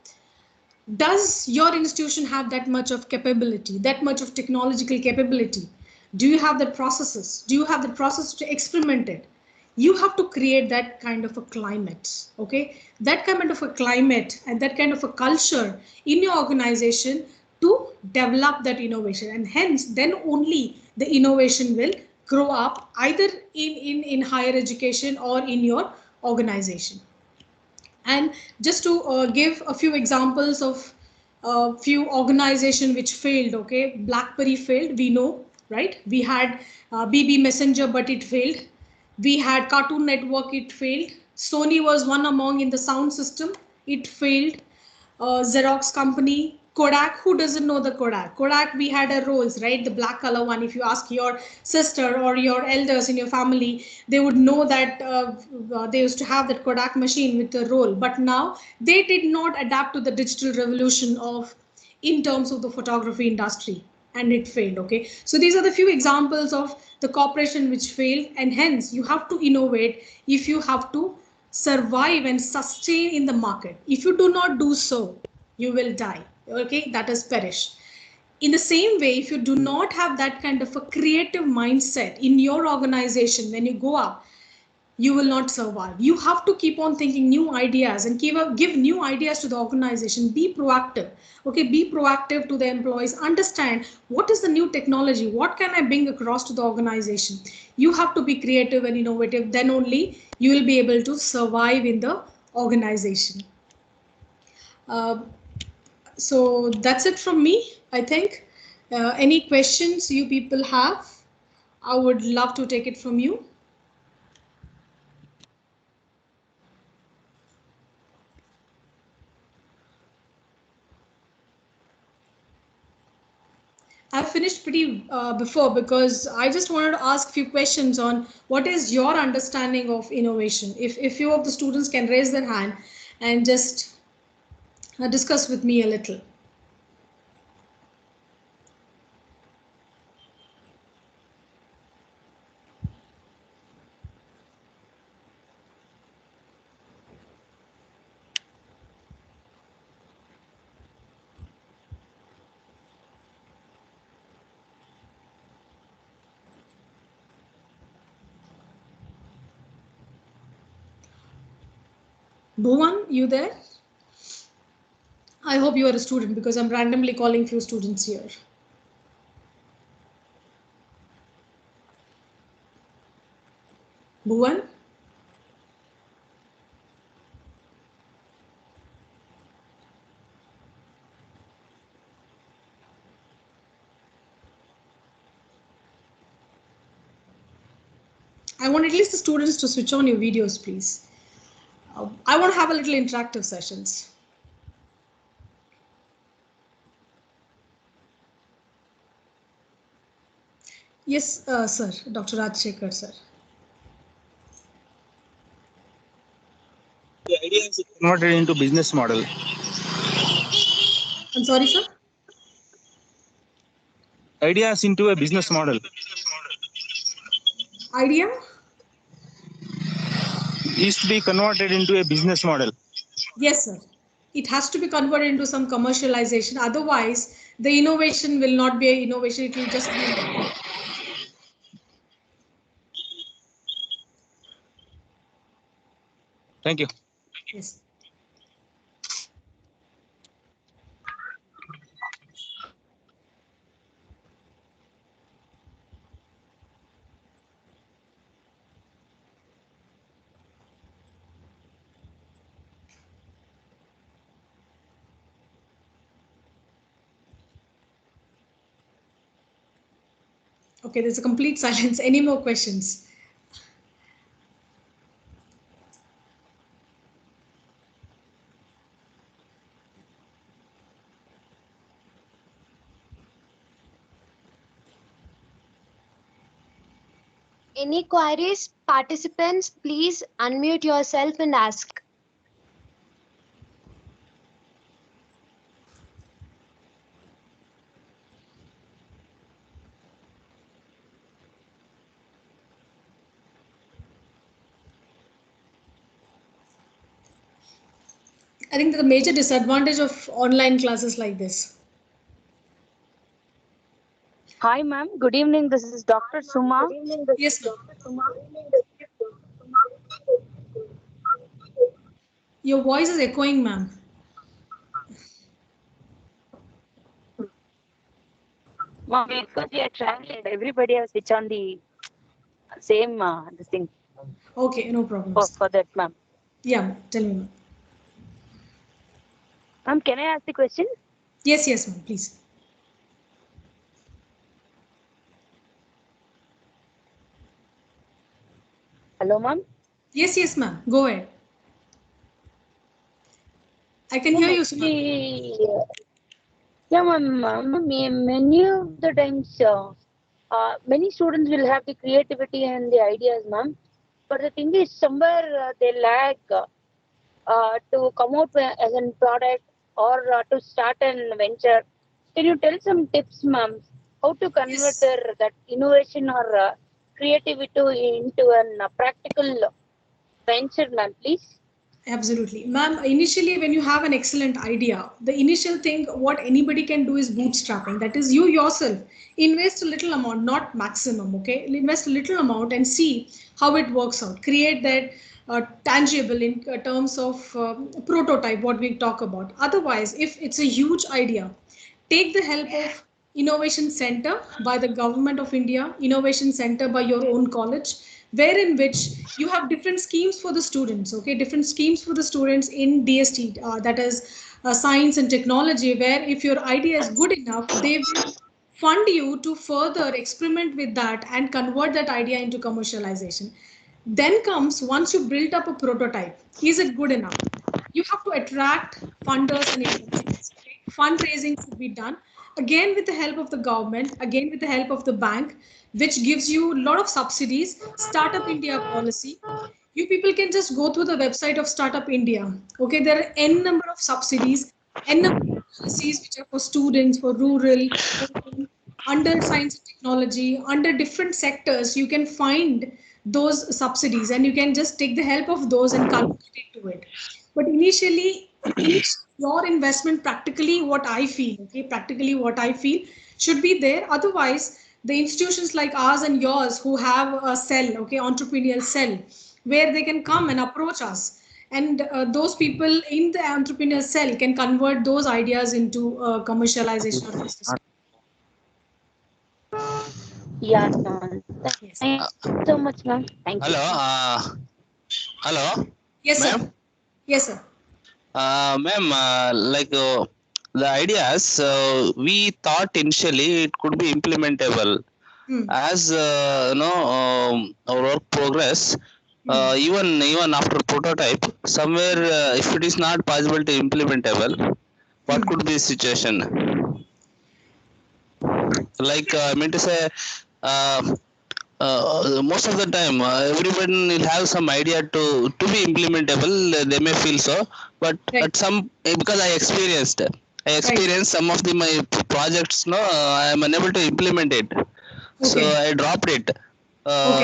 Does your institution have that much of capability, that much of technological capability? Do you have the processes? Do you have the process to experiment it? You have to create that kind of a climate, okay? That kind of a climate and that kind of a culture in your organization to develop that innovation. And hence, then only the innovation will grow up either in higher education or in your organization. And just to give a few examples of a few organizations which failed, okay, BlackBerry failed, we know, right? We had BB Messenger, but it failed. We had Cartoon Network, it failed. Sony was one among in the sound system, it failed. Xerox company, Kodak, who doesn't know the Kodak? Kodak, we had a Rolls, right? The black color one. If you ask your sister or your elders in your family, they would know that they used to have that Kodak machine with the roll. But now they did not adapt to the digital revolution of in terms of the photography industry, and it failed, okay? So these are the few examples of the corporation which failed, and hence you have to innovate if you have to survive and sustain in the market. If you do not do so, you will die, okay? That is perish. In the same way, if you do not have that kind of a creative mindset in your organization, when you go up, you will not survive. You have to keep on thinking new ideas and give new ideas to the organization. Be proactive, okay? Be proactive to the employees. Understand what is the new technology, what can I bring across to the organization. You have to be creative and innovative, then only you will be able to survive in the organization. So that's it from me, I think. Any questions you people have, I would love to take it from you. I finished pretty before, because I just wanted to ask a few questions on what is your understanding of innovation. If few of the students can raise their hand and just discuss with me a little. Bhuvan, you there? I hope you are a student because I'm randomly calling few students here. Bhuvan? I want at least the students to switch on your videos, please. I want to have a little interactive sessions. Yes, sir, Dr. Rajshekhar, sir. The idea is converted into business model. I'm sorry, sir. Ideas into a business model. Idea? Is to be converted into a business model. Yes, sir. It has to be converted into some commercialization. Otherwise, the innovation will not be an innovation. It will just be. Thank you. Yes. Okay, there's a complete silence. Any more questions? Any queries? Participants, please unmute yourself and ask. I think the major disadvantage of online classes like this. Hi, ma'am. Good evening. This is Dr. Suma. Yes, ma'am. Your voice is echoing, ma'am. Ma'am, because we are traveling, everybody has switched on the same this thing. Okay, no problems. For that, ma'am. Yeah, tell me, ma'am. Ma'am, can I ask the question? Yes, yes, ma'am, please. Hello, ma'am. Yes, yes, ma'am. Go ahead. I can hear you, actually, yeah, ma'am. Many of the times, many students will have the creativity and the ideas, ma'am. But the thing is, somewhere they lack to come out as a product or to start an venture. Can you tell some tips, ma'am, how to convert that innovation or creativity into a practical venture, ma'am, please? Absolutely. Ma'am, initially when you have an excellent idea, the initial thing what anybody can do is bootstrapping. That is you yourself invest a little amount, not maximum, okay? Invest a little amount and see how it works out. Create that tangible in terms of prototype, what we talk about. Otherwise, if it's a huge idea, take the help of Innovation Center by the Government of India, Innovation Center by your own college, where in which you have different schemes for the students, okay, different schemes for the students in DST, that is science and technology, where if your idea is good enough, they will fund you to further experiment with that and convert that idea into commercialization. Then comes once you build up a prototype, is it good enough? You have to attract funders and investors. Okay? Fundraising should be done again with the help of the government, again with the help of the bank, which gives you a lot of subsidies. Startup India policy. You people can just go through the website of Startup India. Okay, there are n number of subsidies, n number of policies which are for students, for rural, urban, under science and technology, under different sectors. You can find those subsidies and you can just take the help of those and convert it to it. But initially, your investment, practically what I feel, okay, practically what I feel should be there. Otherwise, the institutions like ours and yours who have a cell, okay, entrepreneurial cell, where they can come and approach us and those people in the entrepreneur cell can convert those ideas into commercialization of business. Yeah, ma'am. Yes. Thank you so much, ma'am. Thank you. Hello. Hello. Yes, sir. Ma'am. Yes, sir. Ma'am, the ideas we thought initially it could be implementable. As our work progress, even after prototype, somewhere if it is not possible to implementable, what could be the situation? Like I mean to say, most of the time everyone will have some idea to be implementable. They may feel so, but at some because I experienced some of my projects. No, I am unable to implement it. So I dropped it.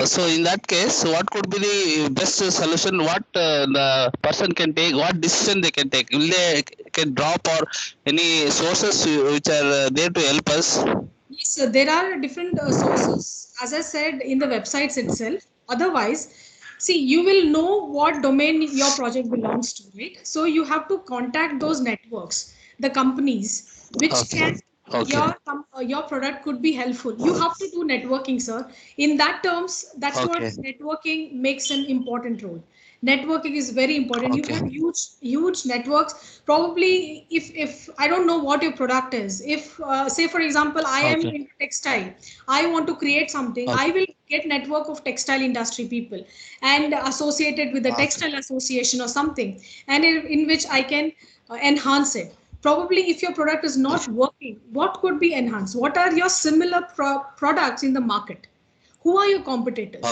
So in that case, what could be the best solution? What the person can take? What decision they can take? Will they can drop or any sources which are there to help us? Yes, so there are different sources, as I said, in the websites itself. Otherwise, see, you will know what domain your project belongs to, right? So you have to contact those networks, the companies, which can your product could be helpful. You have to do networking, sir. In that terms, that's what networking makes an important role. Networking is very important. You have huge networks. Probably if I don't know what your product is, if say for example I am in textile, I want to create something, I will get network of textile industry people and associated with the textile association or something, and in which I can enhance it. Probably if your product is not working, what could be enhanced? What are your similar products in the market? Who are your competitors?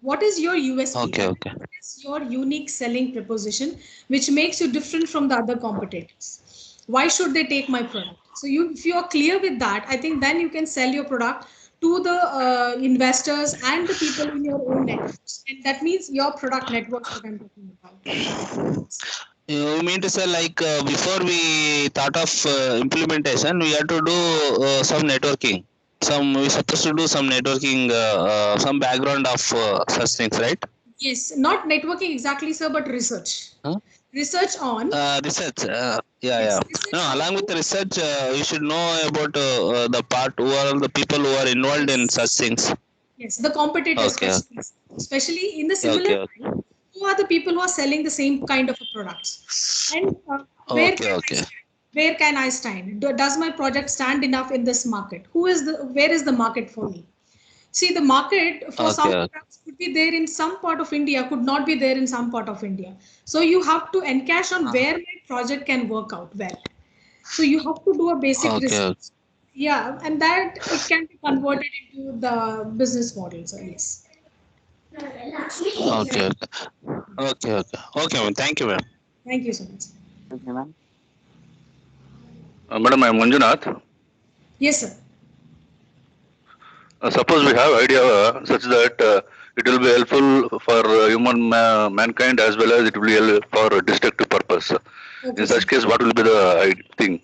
What is your USP? What is your unique selling proposition which makes you different from the other competitors? Why should they take my product? So if you are clear with that, I think then you can sell your product to the investors and the people in your own networks. And that means your product network, what I'm talking about. You mean to say like before we thought of implementation, we have to do some networking. We supposed to do some networking, some background of such things, right? Yes, not networking exactly, sir, but research. Research on research. No, along with the research, you should know about the part who are the people who are involved in such things. Yes, the competitors, especially in the similar line, who are the people who are selling the same kind of products, and where can I stand? Does my project stand enough in this market? Where is the market for me? See, the market for some products could be there in some part of India, could not be there in some part of India. So you have to encash on where my project can work out well. So you have to do a basic research. Yeah, and that it can be converted into the business model. So yes. Okay. Ma'am. Thank you, ma'am. Thank you so much. Okay, ma'am. Madam, I am Manjunath. Yes, sir. Suppose we have idea such that it will be helpful for mankind as well as it will be helpful for destructive purpose. In such case, what will be the thing?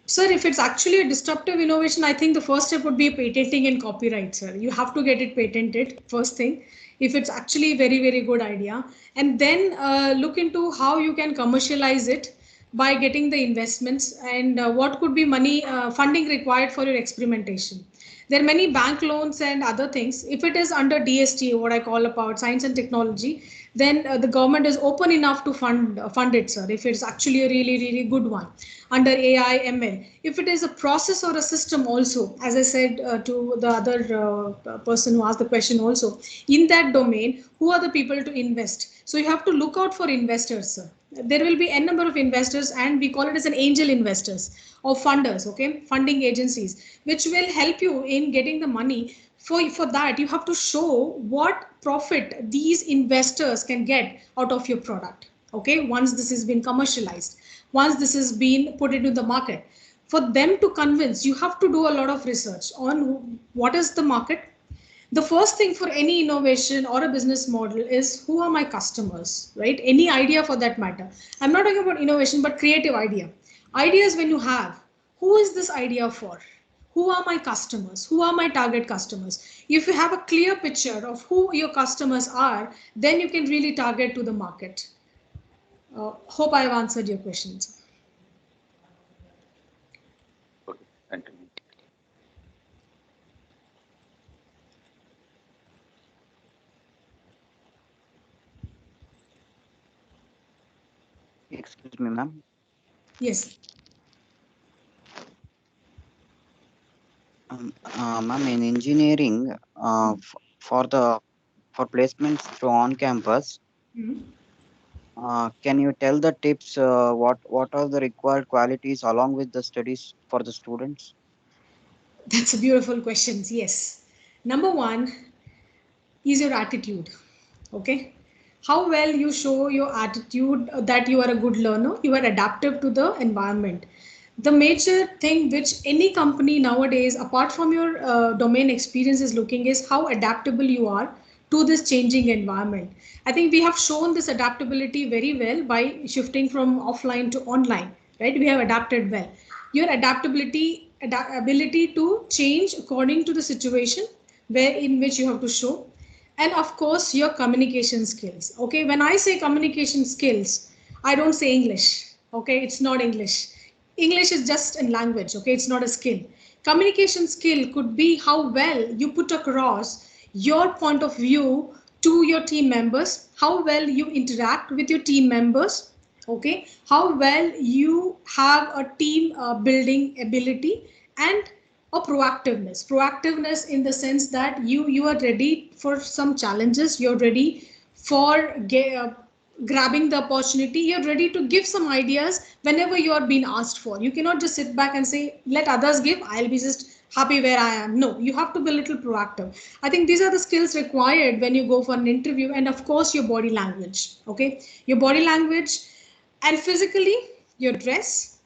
Sir, if it's actually a disruptive innovation, I think the first step would be patenting and copyright, sir. You have to get it patented, first thing, if it's actually a very, very good idea. And then look into how you can commercialize it by getting the investments and what could be money funding required for your experimentation. There are many bank loans and other things. If it is under DST, what I call about science and technology, then the government is open enough to fund it, sir, if it's actually a really, really good one. Under AI, ML. If it is a process or a system also, as I said to the other person who asked the question also, in that domain, who are the people to invest? So you have to look out for investors, sir. There will be a number of investors, and we call it as an angel investors or funders, okay, funding agencies, which will help you in getting the money. For that, you have to show what profit these investors can get out of your product, okay, once this has been commercialized, once this has been put into the market. For them to convince, you have to do a lot of research on what is the market. The first thing for any innovation or a business model is who are my customers, right? Any idea for that matter. I'm not talking about innovation, but creative idea. Ideas when you have, who is this idea for? who are my customers? Who are my target customers? If you have a clear picture of who your customers are, then you can really target to the market. Hope I have answered your questions. Okay, thank you. Excuse me, ma'am. Yes. Ma'am, in engineering, for placements through on campus, can you tell the tips? What are the required qualities along with the studies for the students? That's a beautiful question. Yes. Number one is your attitude. Okay. How well you show your attitude that you are a good learner, you are adaptive to the environment. The major thing which any company nowadays, apart from your domain experience, is looking is how adaptable you are to this changing environment. I think we have shown this adaptability very well by shifting from offline to online, right? We have adapted well. Your ability to change according to the situation where in which you have to show, and of course your communication skills. Okay, when I say communication skills, I don't say English. Okay, it's not English. English is just a language. Okay, it's not a skill. Communication skill could be how well you put across your point of view to your team members, how well you interact with your team members, okay, how well you have a team building ability, and a proactiveness in the sense that you are ready for some challenges, you're ready for grabbing the opportunity, you're ready to give some ideas whenever you are being asked for. You cannot just sit back and say let others give, I'll be just happy where I am. No, you have to be a little proactive. I think these are the skills required when you go for an interview. And of course your body language. Okay, your body language, and physically your dress,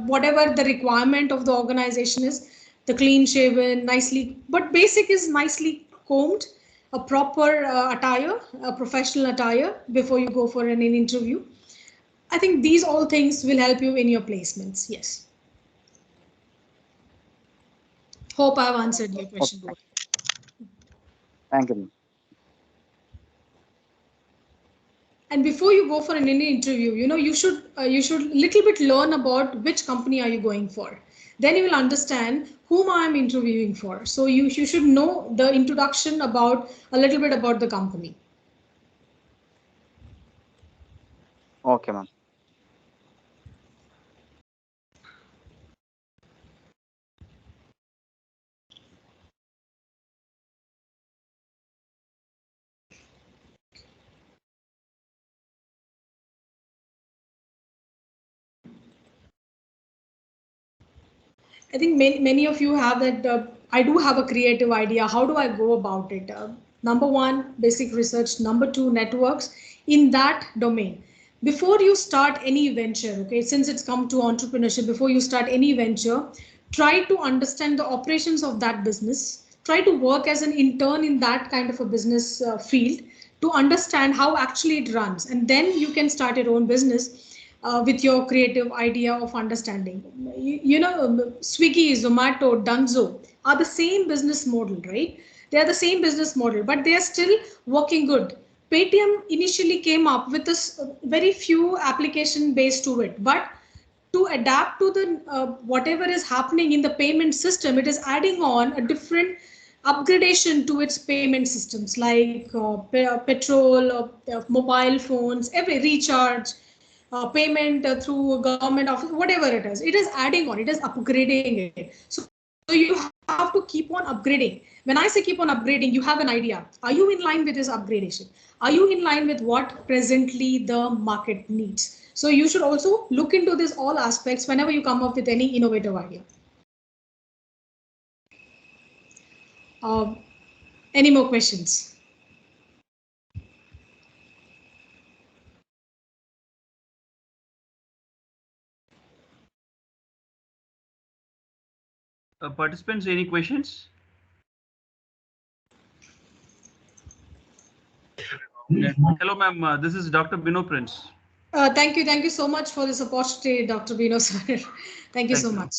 whatever the requirement of the organization is, the clean shaven, nicely, but basic is nicely combed, a proper attire, a professional attire before you go for an interview. I think these all things will help you in your placements. Yes. Hope I've answered your question. Okay. Thank you. And before you go for an interview, you should little bit learn about which company are you going for. Then you will understand whom I am interviewing for. So you should know the introduction about a little bit about the company. Okay, ma'am. I think many of you have that. I do have a creative idea. How do I go about it? Number one, basic research. Number two, networks in that domain. Before you start any venture, okay, since it's come to entrepreneurship, before you start any venture, try to understand the operations of that business. Try to work as an intern in that kind of a business field to understand how actually it runs. And then you can start your own business with your creative idea of understanding. Swiggy, Zomato, Dunzo are the same business model, right? They are the same business model, but they are still working good. Paytm initially came up with this very few application based to it, but to adapt to the whatever is happening in the payment system, it is adding on a different upgradation to its payment systems like petrol, mobile phones, every recharge, payment through government office, whatever it is adding on, it is upgrading it. So you have to keep on upgrading. When I say keep on upgrading, you have an idea. Are you in line with this upgradation? Are you in line with what presently the market needs? So you should also look into this all aspects whenever you come up with any innovative idea. Any more questions? Participants, any questions? Hello, ma'am. This is Dr. Bino Prince. Thank you so much for this opportunity, Dr. Bino sir. Thank you so much.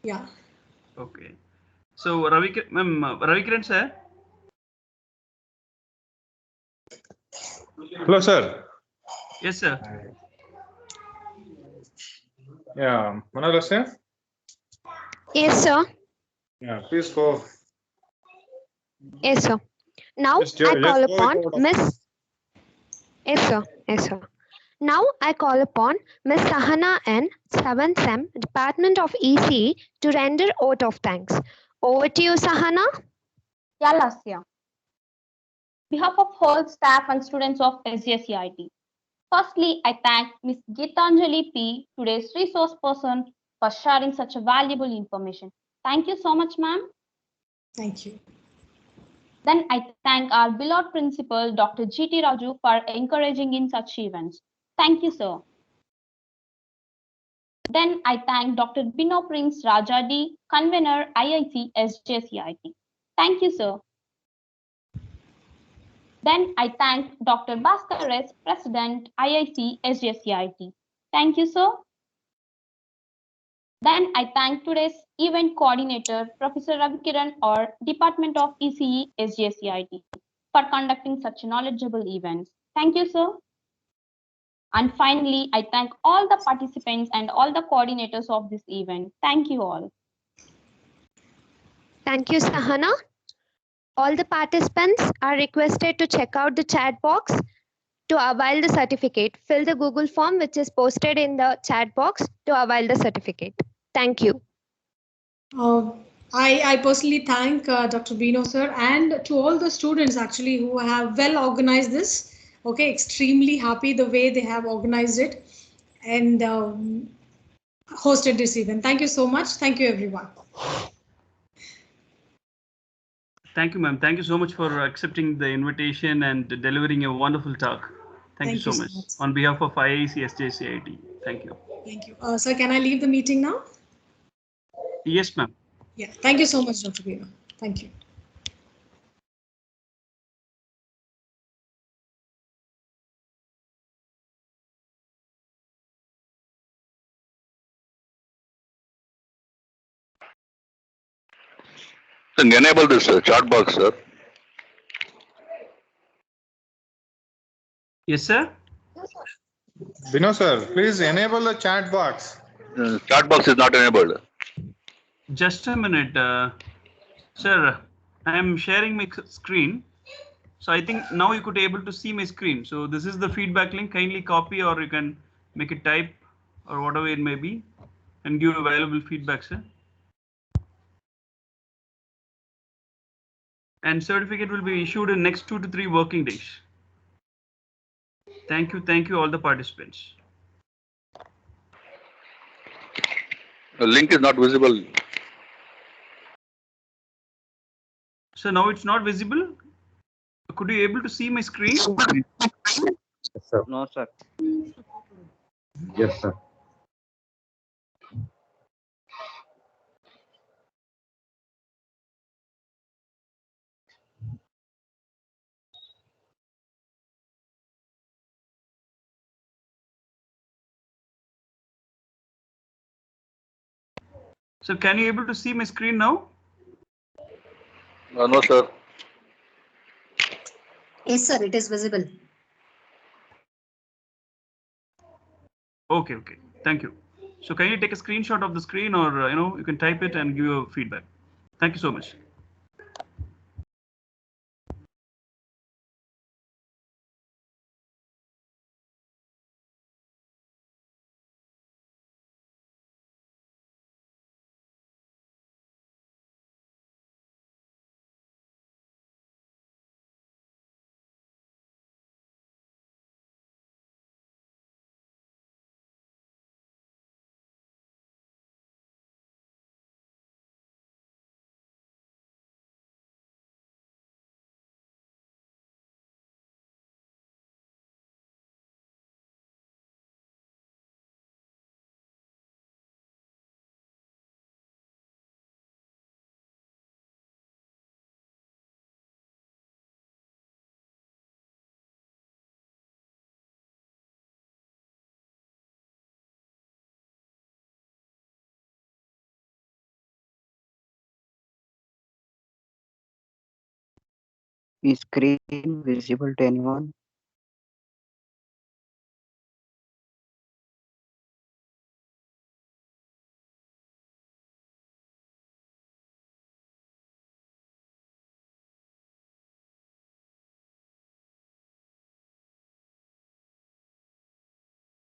Yeah. Okay. So Ravikiran sir. Hello, sir. Yes, sir. Yeah, Manala, sir. Yes, sir. Yeah, please go. Yes, sir. Now I call upon Miss. Yes, sir. Yes, sir. Now I call upon Miss Sahana N, 7th SEM, Department of ECE, to render oath of thanks. Over to you, Sahana. Yeah, Lasya. Behalf of whole staff and students of SJCIT. Firstly, I thank Ms. Geetanjali P, today's resource person, for sharing such a valuable information. Thank you so much, ma'am. Thank you. Then I thank our beloved principal, Dr. G.T. Raju, for encouraging in such events. Thank you, sir. Then I thank Dr. Bino Prince Raja D, convener IIT SJCIT. Thank you, sir. Then I thank Dr. Bhaskar S, President IIC SJCIT. Thank you, sir. Then I thank today's event coordinator, Professor Ravikiran or Department of ECE SJCIT for conducting such knowledgeable events. Thank you, sir. And finally, I thank all the participants and all the coordinators of this event. Thank you all. Thank you, Sahana. All the participants are requested to check out the chat box to avail the certificate. Fill the Google form which is posted in the chat box to avail the certificate. Thank you. I personally thank Dr. Bino sir and to all the students actually who have well organized this. Okay, extremely happy the way they have organized it and hosted this event. Thank you so much. Thank you, everyone. Thank you, ma'am. Thank you so much for accepting the invitation and delivering a wonderful talk. Thank you so much. On behalf of IIC SJCIT. Thank you. Thank you. Sir, can I leave the meeting now? Yes, ma'am. Yeah. Thank you so much, Dr. Bino. Thank you. Enable this chat box, sir. Yes, sir. Bino, sir, please enable the chat box. Chat box is not enabled. Just a minute, sir. I am sharing my screen. So I think now you could be able to see my screen. So this is the feedback link. Kindly copy or you can make it type or whatever it may be and give available feedback, sir. And certificate will be issued in next 2 to 3 working days. Thank you all the participants. The link is not visible. So now it's not visible. Could you able to see my screen? Yes, sir. No, sir. Yes, sir. So can you able to see my screen now? No, sir. Yes, sir. It is visible. Okay. Thank you. So can you take a screenshot of the screen or you can type it and give your feedback. Thank you so much. Is screen visible to anyone?